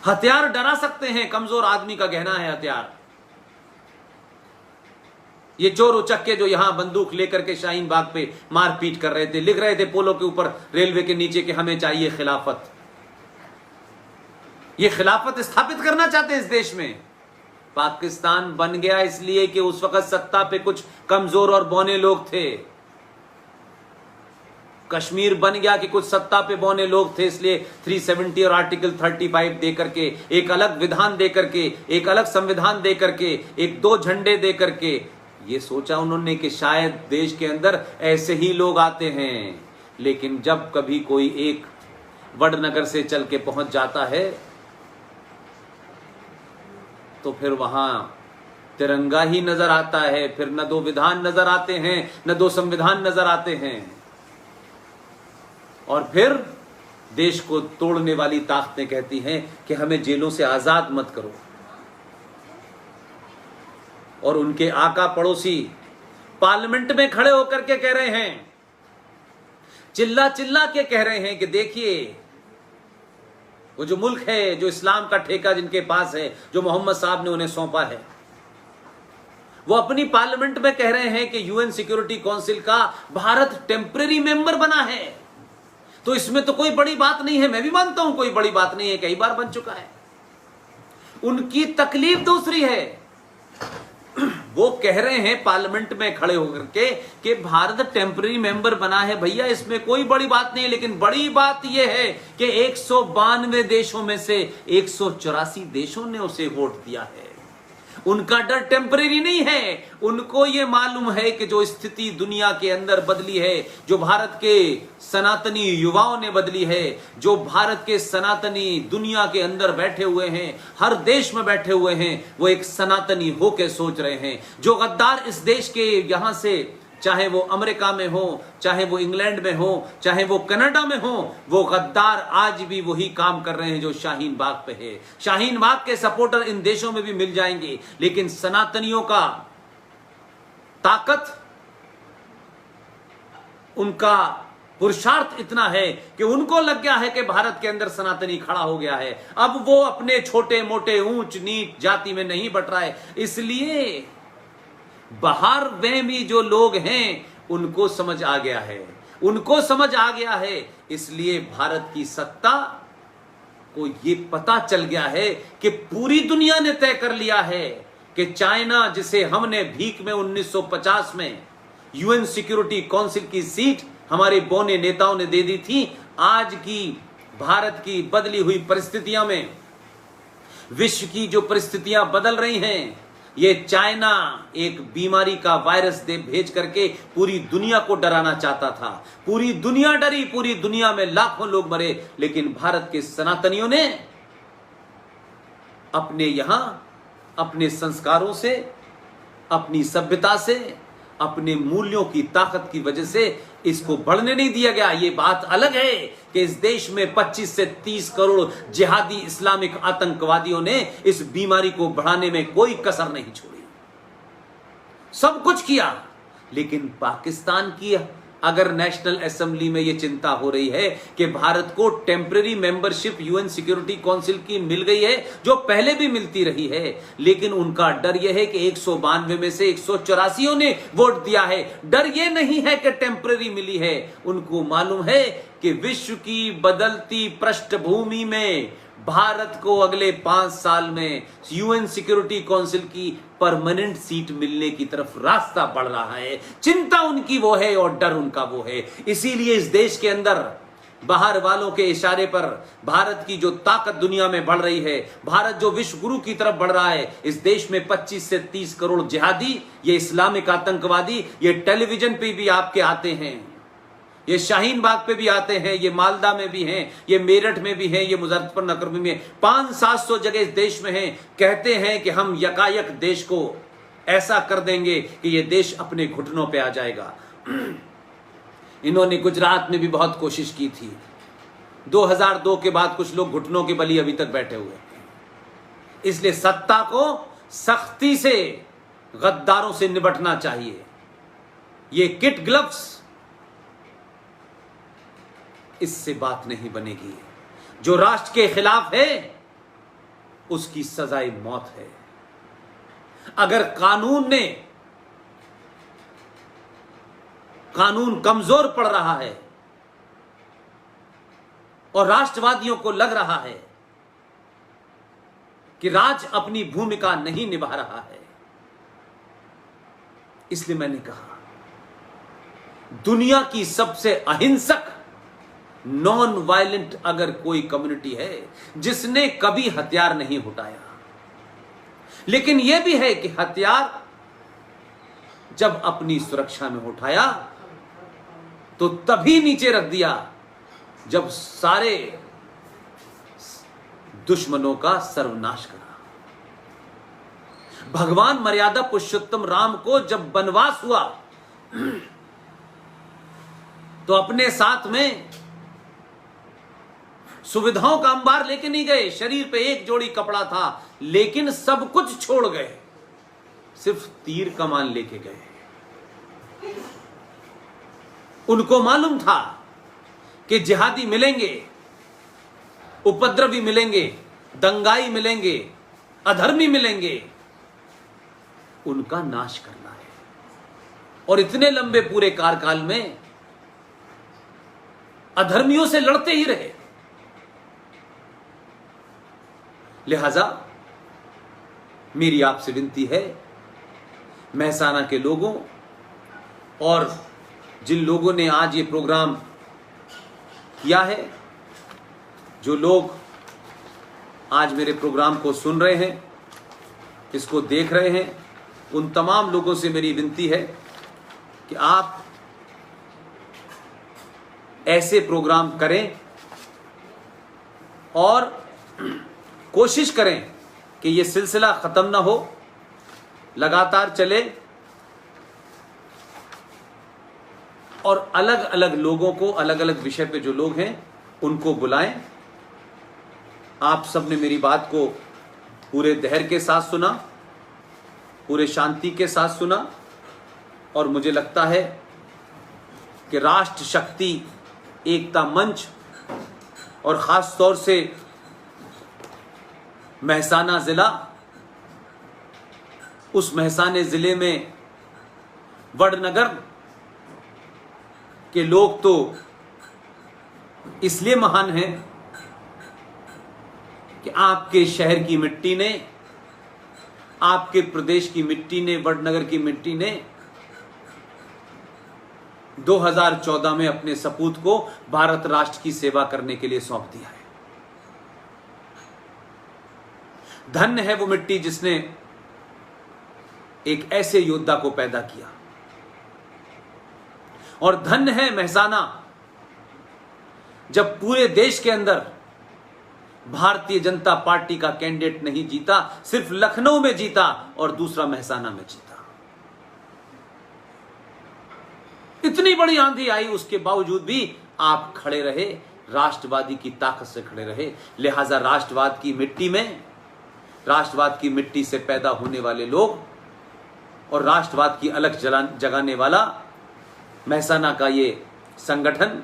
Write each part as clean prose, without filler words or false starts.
हथियार डरा सकते हैं, कमजोर आदमी का गहना है हथियार। ये चोर उचक्के जो यहां बंदूक लेकर के शाहीन बाग पे मारपीट कर रहे थे, लिख रहे थे पोलो के ऊपर रेलवे के नीचे कि हमें चाहिए खिलाफत। ये खिलाफत स्थापित करना चाहते हैं इस देश में। पाकिस्तान बन गया इसलिए कि उस वक्त सत्ता पे कुछ कमजोर और बौने लोग थे। कश्मीर बन गया कि कुछ सत्ता पे बौने लोग थे, इसलिए 370 और आर्टिकल 35 दे करके, एक अलग विधान दे करके, एक अलग संविधान दे करके, एक दो झंडे दे करके, ये सोचा उन्होंने कि शायद देश के अंदर ऐसे ही लोग आते हैं। लेकिन जब कभी कोई एक वडनगर से चल के पहुंच जाता है तो फिर वहां तिरंगा ही नजर आता है, फिर न दो विधान नजर आते हैं, न दो संविधान नजर आते हैं, और फिर देश को तोड़ने वाली ताकतें कहती हैं कि हमें जेलों से आजाद मत करो। और उनके आका पड़ोसी पार्लियामेंट में खड़े होकर के कह रहे हैं, चिल्ला चिल्ला के कह रहे हैं कि देखिए वो जो मुल्क है, जो इस्लाम का ठेका जिनके पास है, जो मोहम्मद साहब ने उन्हें सौंपा है, वो अपनी पार्लियामेंट में कह रहे हैं कि यूएन सिक्योरिटी काउंसिल का भारत टेम्परेरी मेंबर बना है, तो इसमें तो कोई बड़ी बात नहीं है। मैं भी मानता हूं कोई बड़ी बात नहीं है, कई बार बन चुका है। उनकी तकलीफ दूसरी है। वो कह रहे हैं पार्लियामेंट में खड़े होकर के कि भारत टेम्पररी मेंबर बना है। भैया इसमें कोई बड़ी बात नहीं है, लेकिन बड़ी बात यह है कि 192 देशों में से 184 देशों ने उसे वोट दिया है। उनका डर टेम्परेरी नहीं है, उनको यह मालूम है कि जो स्थिति दुनिया के अंदर बदली है, जो भारत के सनातनी युवाओं ने बदली है, जो भारत के सनातनी दुनिया के अंदर बैठे हुए हैं, हर देश में बैठे हुए हैं, वो एक सनातनी होके सोच रहे हैं। जो गद्दार इस देश के यहां से, चाहे वो अमेरिका में हो, चाहे वो इंग्लैंड में हो, चाहे वो कनाडा में हो, वो गद्दार आज भी वही काम कर रहे हैं जो शाहीन बाग पे है। शाहीन बाग के सपोर्टर इन देशों में भी मिल जाएंगे, लेकिन सनातनियों का ताकत, उनका पुरुषार्थ इतना है कि उनको लग गया है कि भारत के अंदर सनातनी खड़ा हो गया है। अब वो अपने छोटे मोटे ऊंच नीच जाति में नहीं बट रहा है। इसलिए बाहर में भी जो लोग हैं उनको समझ आ गया है, उनको समझ आ गया है। इसलिए भारत की सत्ता को यह पता चल गया है कि पूरी दुनिया ने तय कर लिया है कि चाइना, जिसे हमने भीख में 1950 में यूएन सिक्योरिटी काउंसिल की सीट हमारे बौने नेताओं ने दे दी थी, आज की भारत की बदली हुई परिस्थितियों में, विश्व की जो परिस्थितियां बदल रही हैं, ये चाइना एक बीमारी का वायरस दे भेज करके पूरी दुनिया को डराना चाहता था। पूरी दुनिया डरी, पूरी दुनिया में लाखों लोग मरे, लेकिन भारत के सनातनियों ने अपने यहां अपने संस्कारों से, अपनी सभ्यता से, अपने मूल्यों की ताकत की वजह से इसको बढ़ने नहीं दिया गया। ये बात अलग है कि इस देश में 25 से 30 करोड़ जिहादी इस्लामिक आतंकवादियों ने इस बीमारी को बढ़ाने में कोई कसर नहीं छोड़ी, सब कुछ किया। लेकिन पाकिस्तान की अगर नेशनल असेंबली में यह चिंता हो रही है कि भारत को temporary membership UN security council की मिल गई है, जो पहले भी मिलती रही है, लेकिन उनका डर यह है कि 192 में से 184 ने वोट दिया है। डर यह नहीं है कि टेम्पररी मिली है, उनको मालूम है कि विश्व की बदलती पृष्ठभूमि में भारत को अगले 5 साल में यूएन सिक्योरिटी काउंसिल की परमानेंट सीट मिलने की तरफ रास्ता बढ़ रहा है। चिंता उनकी वो है और डर उनका वो है। इसीलिए इस देश के अंदर बाहर वालों के इशारे पर भारत की जो ताकत दुनिया में बढ़ रही है, भारत जो विश्व गुरु की तरफ बढ़ रहा है, इस देश में 25 से 30 करोड़ जिहादी, ये इस्लामिक आतंकवादी, ये टेलीविजन पे भी आपके आते हैं, ये शाहीन बाग पे भी आते हैं, ये मालदा में भी हैं, ये मेरठ में भी हैं, ये मुजफ्फरनगर में भी हैं, 500-700 जगह इस देश में हैं। कहते हैं कि हम यकायक देश को ऐसा कर देंगे कि ये देश अपने घुटनों पे आ जाएगा। इन्होंने गुजरात में भी बहुत कोशिश की थी। 2002 के बाद कुछ लोग घुटनों के बली अभी तक बैठे हुए हैं। इसलिए सत्ता को सख्ती से गद्दारों से निपटना चाहिए। ये किड ग्लव्स, इससे बात नहीं बनेगी। जो राष्ट्र के खिलाफ है उसकी सजाए मौत है। अगर कानून कमजोर पड़ रहा है और राष्ट्रवादियों को लग रहा है कि राज अपनी भूमिका नहीं निभा रहा है, इसलिए मैंने कहा दुनिया की सबसे अहिंसक नॉन वायलेंट अगर कोई कम्युनिटी है जिसने कभी हथियार नहीं उठाया, लेकिन यह भी है कि हथियार जब अपनी सुरक्षा में उठाया तो तभी नीचे रख दिया जब सारे दुश्मनों का सर्वनाश करा। भगवान मर्यादा पुरुषोत्तम राम को जब वनवास हुआ तो अपने साथ में सुविधाओं का अंबार लेके नहीं गए, शरीर पे एक जोड़ी कपड़ा था, लेकिन सब कुछ छोड़ गए, सिर्फ तीर कमान लेके गए। उनको मालूम था कि जिहादी मिलेंगे, उपद्रवी मिलेंगे, दंगाई मिलेंगे, अधर्मी मिलेंगे, उनका नाश करना है। और इतने लंबे पूरे कार्यकाल में अधर्मियों से लड़ते ही रहे। लिहाजा मेरी आपसे विनती है, मेहसाना के लोगों और जिन लोगों ने आज ये प्रोग्राम किया है, जो लोग आज मेरे प्रोग्राम को सुन रहे हैं, इसको देख रहे हैं, उन तमाम लोगों से मेरी विनती है कि आप ऐसे प्रोग्राम करें और कोशिश करें कि ये सिलसिला खत्म ना हो, लगातार चले और अलग अलग लोगों को, अलग अलग विषय पे जो लोग हैं उनको बुलाएं। आप सबने मेरी बात को पूरे धैर्य के साथ सुना, पूरे शांति के साथ सुना, और मुझे लगता है कि राष्ट्र शक्ति एकता मंच और खास तौर से मेहसाना जिला, उस मेहसाने जिले में वडनगर के लोग तो इसलिए महान हैं कि आपके शहर की मिट्टी ने, आपके प्रदेश की मिट्टी ने, वडनगर की मिट्टी ने 2014 में अपने सपूत को भारत राष्ट्र की सेवा करने के लिए सौंप दिया है। धन्य है वो मिट्टी जिसने एक ऐसे योद्धा को पैदा किया, और धन्य है मेहसाना जब पूरे देश के अंदर भारतीय जनता पार्टी का कैंडिडेट नहीं जीता, सिर्फ लखनऊ में जीता और दूसरा मेहसाना में जीता। इतनी बड़ी आंधी आई, उसके बावजूद भी आप खड़े रहे, राष्ट्रवादी की ताकत से खड़े रहे। लिहाजा राष्ट्रवाद की मिट्टी में, राष्ट्रवाद की मिट्टी से पैदा होने वाले लोग और राष्ट्रवाद की अलग जगाने वाला मेहसाना का ये संगठन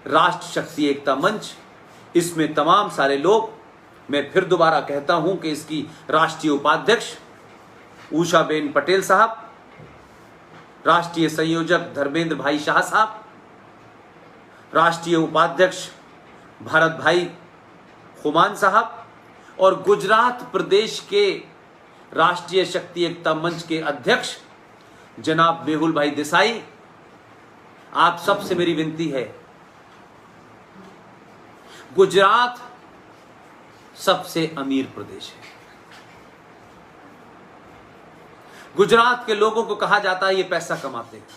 राष्ट्र शक्ति एकता मंच, इसमें तमाम सारे लोग, मैं फिर दोबारा कहता हूं कि इसकी राष्ट्रीय उपाध्यक्ष उषाबेन पटेल साहब, राष्ट्रीय संयोजक धर्मेंद्र भाई शाह साहब, राष्ट्रीय उपाध्यक्ष भारत भाई खुमान साहब, और गुजरात प्रदेश के राष्ट्रीय शक्ति एकता मंच के अध्यक्ष जनाब मेहुल भाई देसाई, आप सबसे मेरी विनती है, गुजरात सबसे अमीर प्रदेश है। गुजरात के लोगों को कहा जाता है ये पैसा कमाते हैं।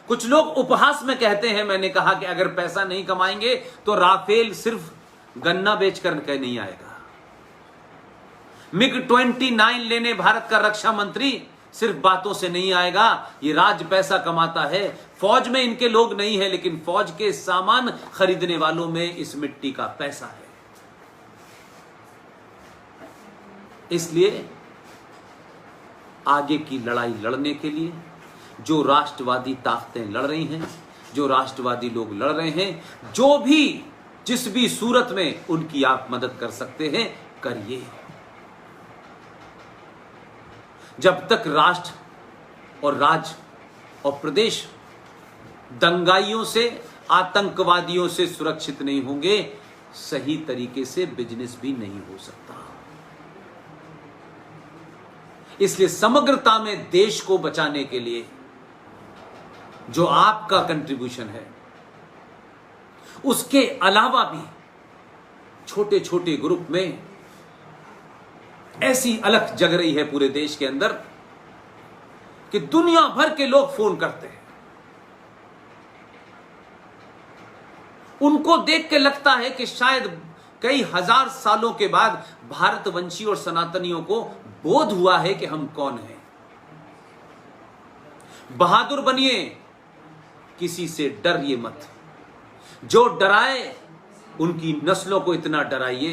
कुछ लोग उपहास में कहते हैं, मैंने कहा कि अगर पैसा नहीं कमाएंगे तो राफेल सिर्फ गन्ना बेचकर के नहीं आएगा। MiG-29 लेने भारत का रक्षा मंत्री सिर्फ बातों से नहीं आएगा, ये राज्य पैसा कमाता है। फौज में इनके लोग नहीं है, लेकिन फौज के सामान खरीदने वालों में इस मिट्टी का पैसा है। इसलिए आगे की लड़ाई लड़ने के लिए जो राष्ट्रवादी ताकतें लड़ रही हैं, जो राष्ट्रवादी लोग लड़ रहे हैं, जो भी जिस भी सूरत में उनकी आप मदद कर सकते हैं, करिए। जब तक राष्ट्र और राज्य और प्रदेश दंगाइयों से, आतंकवादियों से सुरक्षित नहीं होंगे, सही तरीके से बिजनेस भी नहीं हो सकता। इसलिए समग्रता में देश को बचाने के लिए जो आपका कंट्रीब्यूशन है, उसके अलावा भी छोटे छोटे ग्रुप में ऐसी अलख जग रही है पूरे देश के अंदर कि दुनिया भर के लोग फोन करते हैं। उनको देख के लगता है कि शायद कई हजार सालों के बाद भारतवंशी और सनातनियों को बोध हुआ है कि हम कौन हैं। बहादुर बनिए, किसी से डरिए मत। जो डराए उनकी नस्लों को इतना डराइए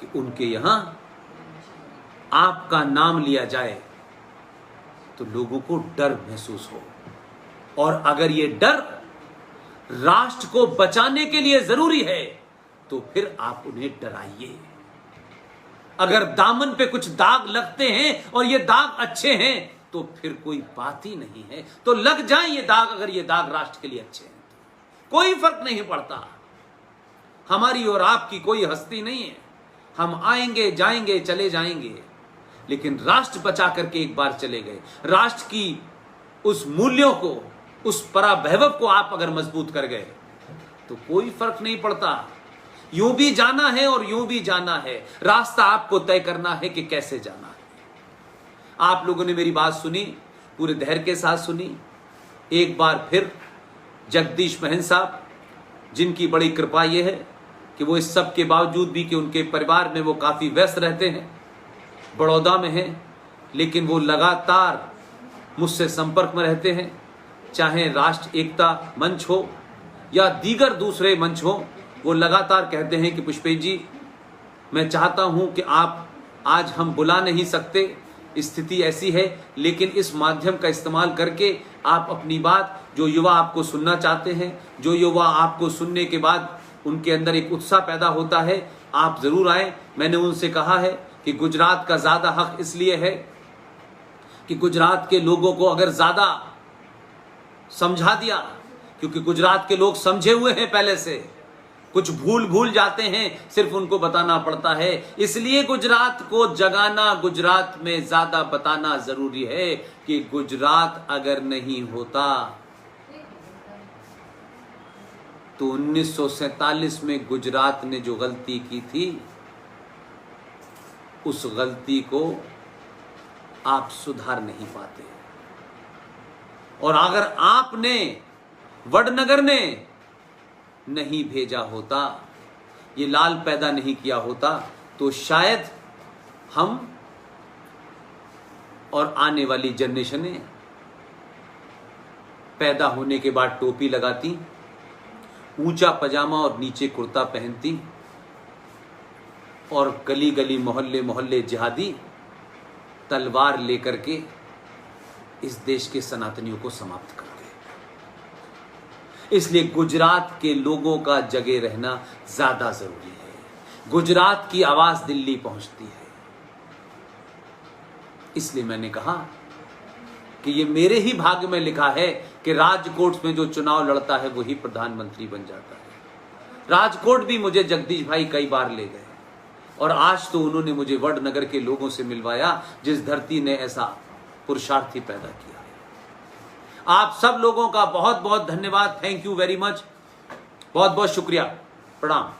कि उनके यहां आपका नाम लिया जाए तो लोगों को डर महसूस हो। और अगर ये डर राष्ट्र को बचाने के लिए जरूरी है तो फिर आप उन्हें डराइए। अगर दामन पे कुछ दाग लगते हैं और ये दाग अच्छे हैं तो फिर कोई बात ही नहीं है, तो लग जाए ये दाग। अगर ये दाग राष्ट्र के लिए अच्छे हैं तो कोई फर्क नहीं पड़ता। हमारी और आपकी कोई हस्ती नहीं है, हम आएंगे जाएंगे चले जाएंगे, लेकिन राष्ट्र बचा करके एक बार चले गए। राष्ट्र की उस मूल्यों को, उस परावैभव को आप अगर मजबूत कर गए तो कोई फर्क नहीं पड़ता। यूं भी जाना है और यूं भी जाना है, रास्ता आपको तय करना है कि कैसे जाना है। आप लोगों ने मेरी बात सुनी, पूरे धैर्य के साथ सुनी। एक बार फिर जगदीश महंत साहब, जिनकी बड़ी कृपा यह है कि वो इस सब के बावजूद भी कि उनके परिवार में वो काफी व्यस्त रहते हैं, बड़ौदा में हैं, लेकिन वो लगातार मुझसे संपर्क में रहते हैं। चाहे राष्ट्र एकता मंच हो या दीगर दूसरे मंच हो, वो लगातार कहते हैं कि पुष्पेश जी, मैं चाहता हूं कि आप, आज हम बुला नहीं सकते, स्थिति ऐसी है, लेकिन इस माध्यम का इस्तेमाल करके आप अपनी बात, जो युवा आपको सुनना चाहते हैं, जो युवा आपको सुनने के बाद उनके अंदर एक उत्साह पैदा होता है, आप जरूर आए। मैंने उनसे कहा है कि गुजरात का ज्यादा हक इसलिए है कि गुजरात के लोगों को अगर ज्यादा समझा दिया, क्योंकि गुजरात के लोग समझे हुए हैं पहले से, कुछ भूल जाते हैं, सिर्फ उनको बताना पड़ता है। इसलिए गुजरात को जगाना, गुजरात में ज्यादा बताना जरूरी है कि गुजरात अगर नहीं होता तो 1947 में गुजरात ने जो गलती की थी, उस गलती को आप सुधार नहीं पाते। और अगर आपने, वडनगर ने नहीं भेजा होता, ये लाल पैदा नहीं किया होता, तो शायद हम और आने वाली जनरेशनें पैदा होने के बाद टोपी लगाती, ऊंचा पजामा और नीचे कुर्ता पहनती, और गली गली मोहल्ले मोहल्ले जिहादी तलवार लेकर के इस देश के सनातनियों को समाप्त कर गए। इसलिए गुजरात के लोगों का जगे रहना ज्यादा जरूरी है। गुजरात की आवाज दिल्ली पहुंचती है। इसलिए मैंने कहा कि ये मेरे ही भाग्य में लिखा है कि राजकोट में जो चुनाव लड़ता है वही प्रधानमंत्री बन जाता है। राजकोट भी मुझे जगदीश भाई कई बार ले गए, और आज तो उन्होंने मुझे वडनगर के लोगों से मिलवाया, जिस धरती ने ऐसा पुरुषार्थी पैदा किया है। आप सब लोगों का बहुत बहुत धन्यवाद। Thank you very much. बहुत बहुत शुक्रिया। प्रणाम।